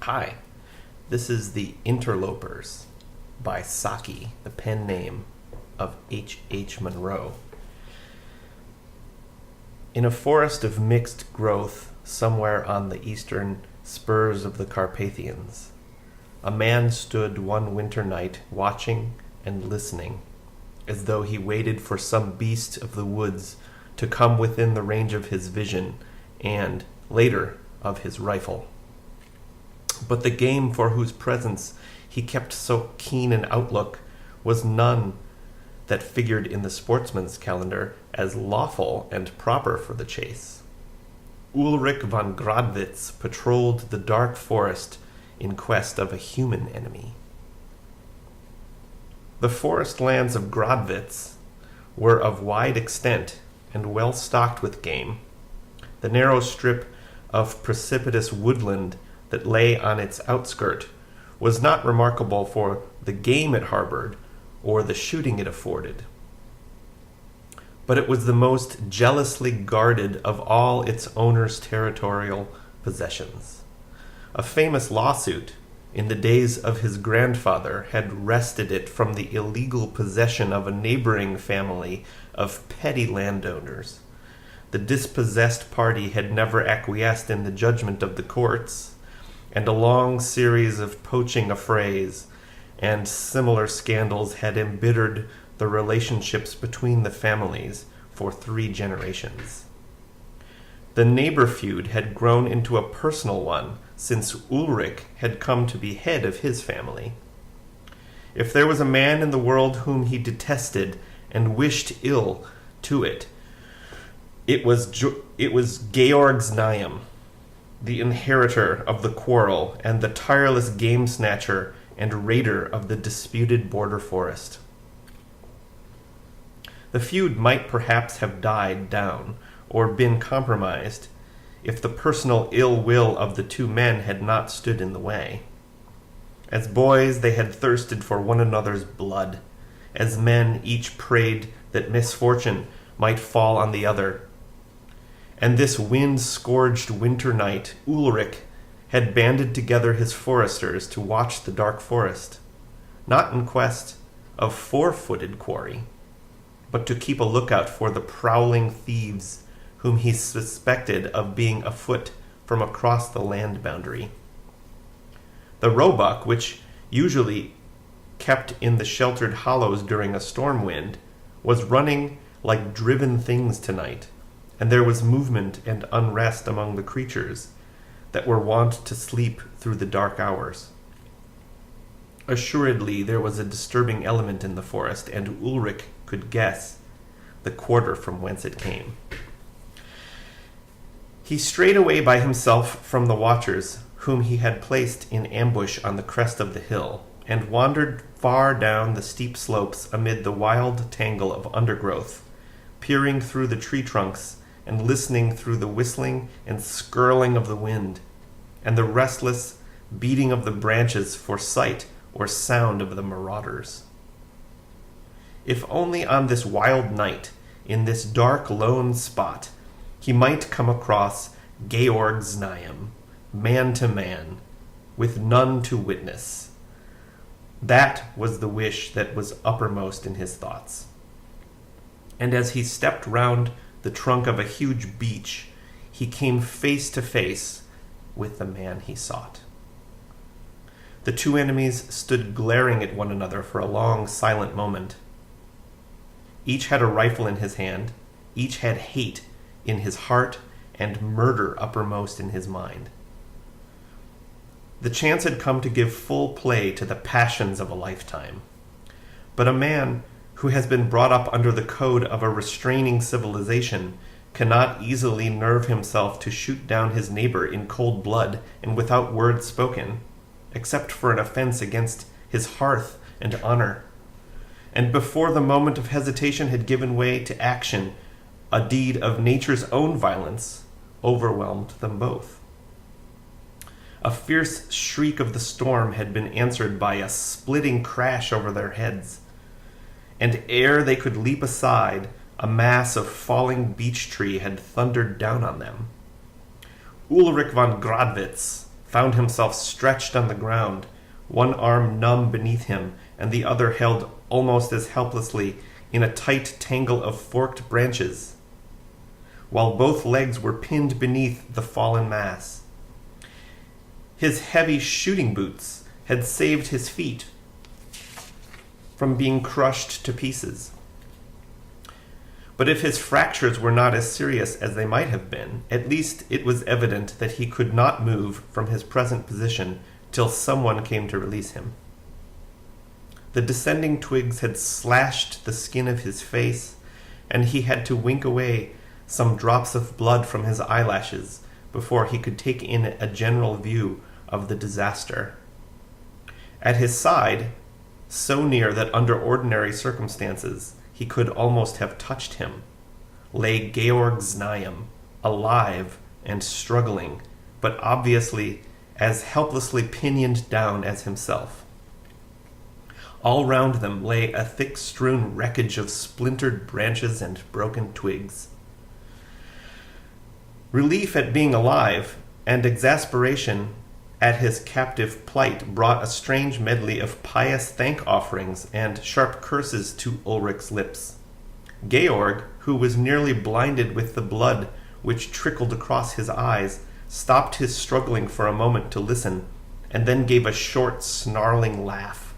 Hi, this is the Interlopers by Saki, the pen name of H. Munro. In a forest of mixed growth somewhere on the eastern spurs of the Carpathians, a man stood one winter night watching and listening, as though he waited for some beast of the woods to come within the range of his vision and, later, of his rifle. But the game for whose presence he kept so keen an outlook was none that figured in the sportsman's calendar as lawful and proper for the chase. Ulrich von Gradwitz patrolled the dark forest in quest of a human enemy. The forest lands of Gradwitz were of wide extent and well stocked with game. The narrow strip of precipitous woodland that lay on its outskirt was not remarkable for the game it harbored or the shooting it afforded, but it was the most jealously guarded of all its owner's territorial possessions. A famous lawsuit in the days of his grandfather had wrested it from the illegal possession of a neighboring family of petty landowners. The dispossessed party had never acquiesced in the judgment of the courts, and a long series of poaching affrays and similar scandals had embittered the relationships between the families for 3 generations. The neighbor feud had grown into a personal one since Ulrich had come to be head of his family. If there was a man in the world whom he detested and wished ill to it, it was Georg Znaeym, the inheritor of the quarrel and the tireless game snatcher and raider of the disputed border forest. The feud might perhaps have died down or been compromised if the personal ill will of the 2 men had not stood in the way. As boys, they had thirsted for one another's blood. As men, each prayed that misfortune might fall on the other. And this wind-scourged winter night, Ulrich had banded together his foresters to watch the dark forest, not in quest of 4-footed quarry, but to keep a lookout for the prowling thieves whom he suspected of being afoot from across the land boundary. The roebuck, which usually kept in the sheltered hollows during a storm wind, was running like driven things tonight, and there was movement and unrest among the creatures that were wont to sleep through the dark hours. Assuredly, there was a disturbing element in the forest, and Ulrich could guess the quarter from whence it came. He strayed away by himself from the watchers, whom he had placed in ambush on the crest of the hill, and wandered far down the steep slopes amid the wild tangle of undergrowth, peering through the tree trunks and listening through the whistling and skirling of the wind, and the restless beating of the branches for sight or sound of the marauders. If only on this wild night, in this dark lone spot, he might come across Georg Znaeym, man to man, with none to witness. That was the wish that was uppermost in his thoughts. And as he stepped round the trunk of a huge beech, he came face to face with the man he sought. The 2 enemies stood glaring at one another for a long, silent moment. Each had a rifle in his hand, each had hate in his heart and murder uppermost in his mind. The chance had come to give full play to the passions of a lifetime. But a man who has been brought up under the code of a restraining civilization cannot easily nerve himself to shoot down his neighbor in cold blood and without word spoken, except for an offense against his hearth and honor. And before the moment of hesitation had given way to action, a deed of nature's own violence overwhelmed them both. A fierce shriek of the storm had been answered by a splitting crash over their heads, and ere they could leap aside, a mass of falling beech tree had thundered down on them. Ulrich von Gradwitz found himself stretched on the ground, one arm numb beneath him and the other held almost as helplessly in a tight tangle of forked branches, while both legs were pinned beneath the fallen mass. His heavy shooting boots had saved his feet from being crushed to pieces. But if his fractures were not as serious as they might have been, at least it was evident that he could not move from his present position till someone came to release him. The descending twigs had slashed the skin of his face, and he had to wink away some drops of blood from his eyelashes before he could take in a general view of the disaster. At his side, so near that under ordinary circumstances he could almost have touched him, lay Georg Znaeum, alive and struggling, but obviously as helplessly pinioned down as himself. All round them lay a thick-strewn wreckage of splintered branches and broken twigs. Relief at being alive and exasperation at his captive plight brought a strange medley of pious thank offerings and sharp curses to Ulrich's lips. Georg, who was nearly blinded with the blood which trickled across his eyes, stopped his struggling for a moment to listen, and then gave a short, snarling laugh.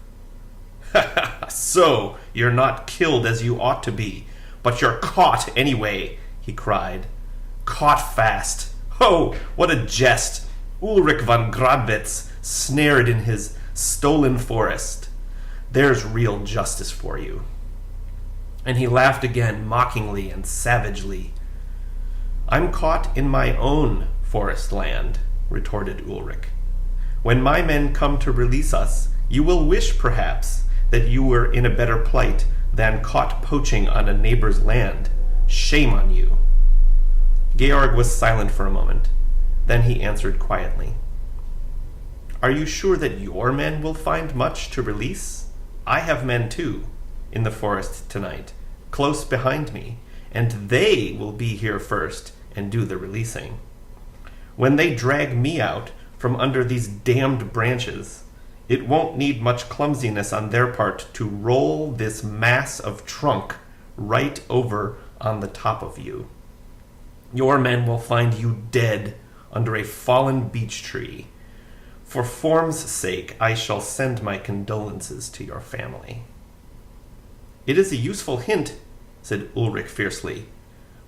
"So, you're not killed as you ought to be, but you're caught anyway," he cried. "Caught fast. Oh, what a jest! Ulrich von Gradwitz snared in his stolen forest. There's real justice for you." And he laughed again, mockingly and savagely. "I'm caught in my own forest land," retorted Ulrich. "When my men come to release us, you will wish, perhaps, that you were in a better plight than caught poaching on a neighbor's land. Shame on you." Georg was silent for a moment. Then he answered quietly, "Are you sure that your men will find much to release? I have men too, in the forest tonight, close behind me, and they will be here first and do the releasing. When they drag me out from under these damned branches, it won't need much clumsiness on their part to roll this mass of trunk right over on the top of you. Your men will find you dead under a fallen beech tree. For form's sake, I shall send my condolences to your family." "It is a useful hint," said Ulrich fiercely.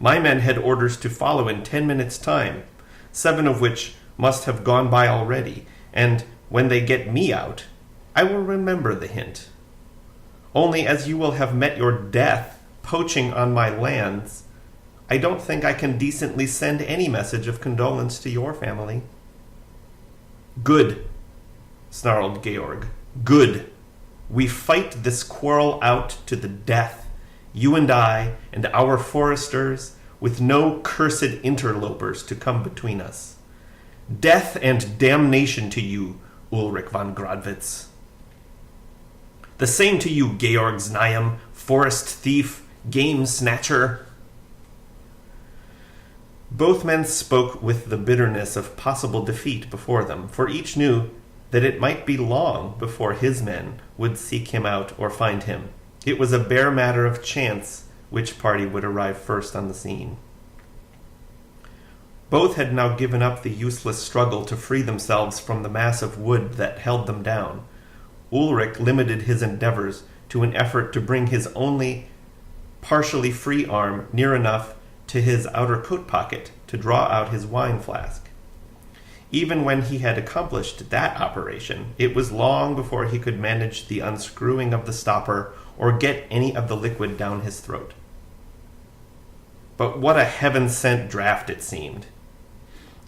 "My men had orders to follow in 10 minutes' time, 7 of which must have gone by already, and when they get me out, I will remember the hint. Only as you will have met your death poaching on my lands, I don't think I can decently send any message of condolence to your family." "Good," snarled Georg. "Good. We fight this quarrel out to the death, you and I and our foresters, with no cursed interlopers to come between us. Death and damnation to you, Ulrich von Gradwitz." "The same to you, Georg Znaeum, forest thief, game snatcher." Both men spoke with the bitterness of possible defeat before them, for each knew that it might be long before his men would seek him out or find him. It was a bare matter of chance which party would arrive first on the scene. Both had now given up the useless struggle to free themselves from the mass of wood that held them down. Ulrich limited his endeavors to an effort to bring his only partially free arm near enough to his outer coat pocket to draw out his wine flask. Even when he had accomplished that operation, it was long before he could manage the unscrewing of the stopper or get any of the liquid down his throat. But what a heaven-sent draught it seemed.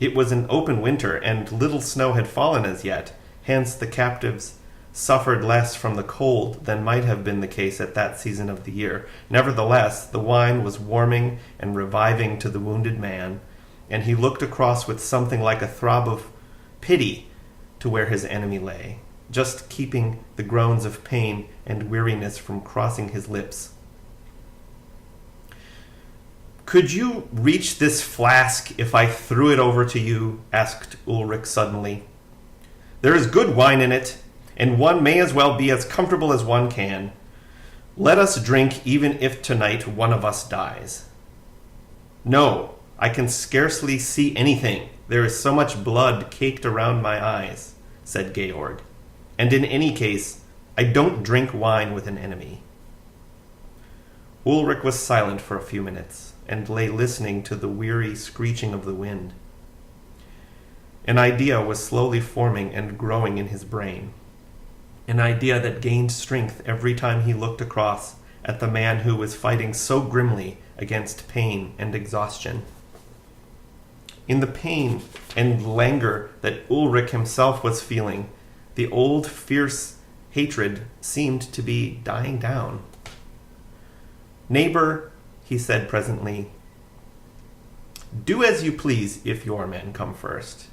It was an open winter, and little snow had fallen as yet, hence the captives suffered less from the cold than might have been the case at that season of the year. Nevertheless, the wine was warming and reviving to the wounded man, and he looked across with something like a throb of pity to where his enemy lay, just keeping the groans of pain and weariness from crossing his lips. "Could you reach this flask if I threw it over to you?" asked Ulrich suddenly. There is good wine in it, and one may as well be as comfortable as one can. Let us drink even if tonight one of us dies." "No, I can scarcely see anything. There is so much blood caked around my eyes," said Georg. "And in any case, I don't drink wine with an enemy." Ulrich was silent for a few minutes and lay listening to the weary screeching of the wind. An idea was slowly forming and growing in his brain. An idea that gained strength every time he looked across at the man who was fighting so grimly against pain and exhaustion. In the pain and languor that Ulrich himself was feeling, the old fierce hatred seemed to be dying down. "Neighbor," he said presently, "do as you please if your men come first.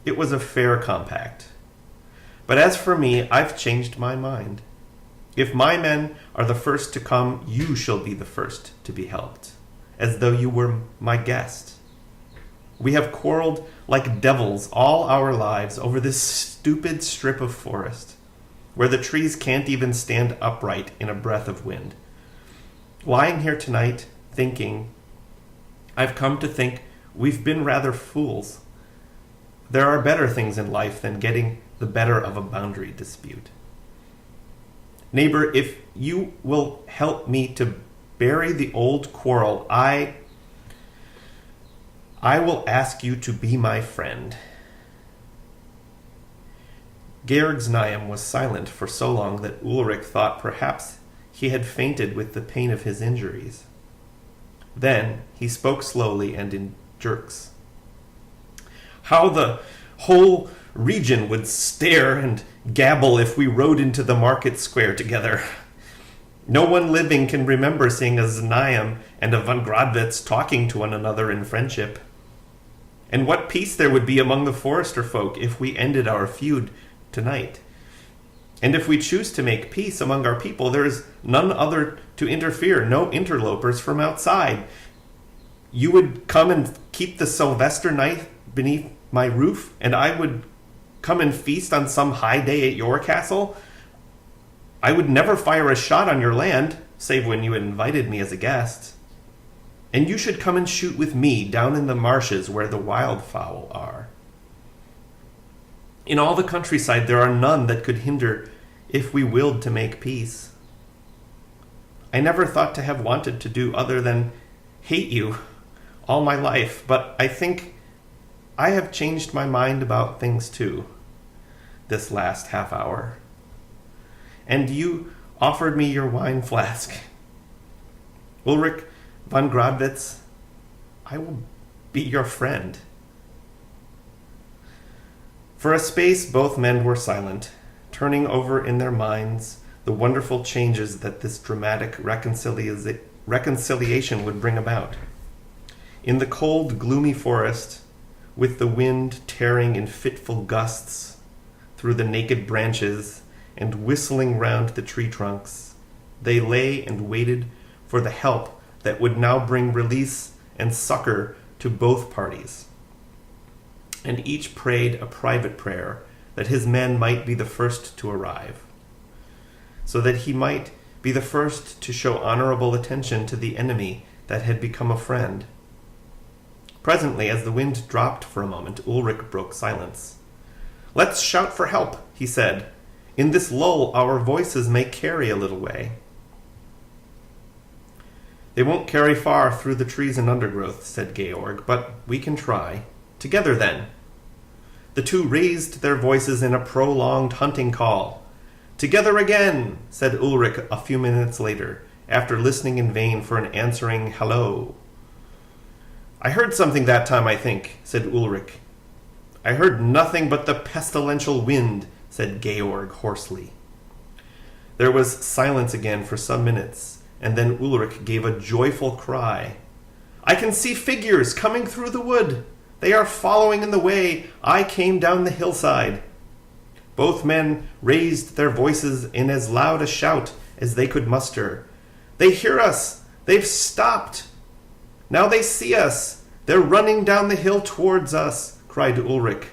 It was a fair compact. But as for me, I've changed my mind. If my men are the first to come, you shall be the first to be helped, as though you were my guest. We have quarreled like devils all our lives over this stupid strip of forest, where the trees can't even stand upright in a breath of wind. Lying here tonight, thinking, I've come to think we've been rather fools. There are better things in life than getting the better of a boundary dispute. Neighbor, if you will help me to bury the old quarrel, I will ask you to be my friend." Georg Znaeym was silent for so long that Ulrich thought perhaps he had fainted with the pain of his injuries. Then he spoke slowly and in jerks. "How the whole region would stare and gabble if we rode into the market square together. No one living can remember seeing a Znaeym and a von Gradwitz talking to one another in friendship. And what peace there would be among the forester folk if we ended our feud tonight. And if we choose to make peace among our people, there is none other to interfere, no interlopers from outside. You would come and keep the Sylvester night beneath my roof, and I would come and feast on some high day at your castle. I would never fire a shot on your land, save when you invited me as a guest. And you should come and shoot with me down in the marshes where the wildfowl are. In all the countryside there are none that could hinder if we willed to make peace. I never thought to have wanted to do other than hate you all my life, but I think I have changed my mind about things too, this last half hour. And you offered me your wine flask. Ulrich von Gradwitz, I will be your friend." For a space both men were silent, turning over in their minds the wonderful changes that this dramatic reconciliation would bring about. In the cold, gloomy forest, with the wind tearing in fitful gusts through the naked branches and whistling round the tree trunks, they lay and waited for the help that would now bring release and succor to both parties. And each prayed a private prayer that his men might be the first to arrive, so that he might be the first to show honorable attention to the enemy that had become a friend. Presently, as the wind dropped for a moment, Ulrich broke silence. "Let's shout for help," he said. "In this lull our voices may carry a little way." "They won't carry far through the trees and undergrowth," said Georg, "but we can try. Together, then." The two raised their voices in a prolonged hunting call. "Together again," said Ulrich a few minutes later, after listening in vain for an answering hello. "I heard something that time, I think," said Ulrich. "I heard nothing but the pestilential wind," said Georg hoarsely. There was silence again for some minutes, and then Ulrich gave a joyful cry. "I can see figures coming through the wood. They are following in the way I came down the hillside." Both men raised their voices in as loud a shout as they could muster. "They hear us! They've stopped! Now they see us! They're running down the hill towards us!" cried Ulrich.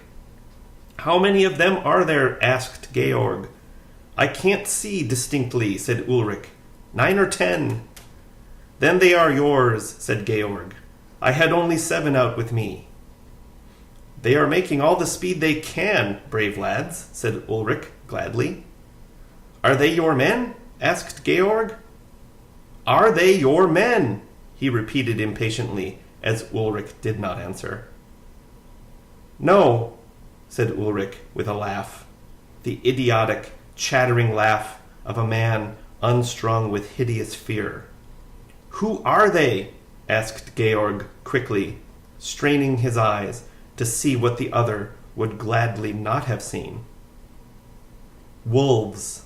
How many of them are there? Asked Georg. I can't see distinctly, said Ulrich. 9 or 10. Then they are yours, said Georg. I had only 7 out with me. They are making all the speed they can, brave lads, said Ulrich gladly. Are they your men? Asked Georg. Are they your men? He repeated impatiently, as Ulrich did not answer. No, said Ulrich with a laugh, the idiotic, chattering laugh of a man unstrung with hideous fear. Who are they? Asked Georg quickly, straining his eyes to see what the other would gladly not have seen. Wolves,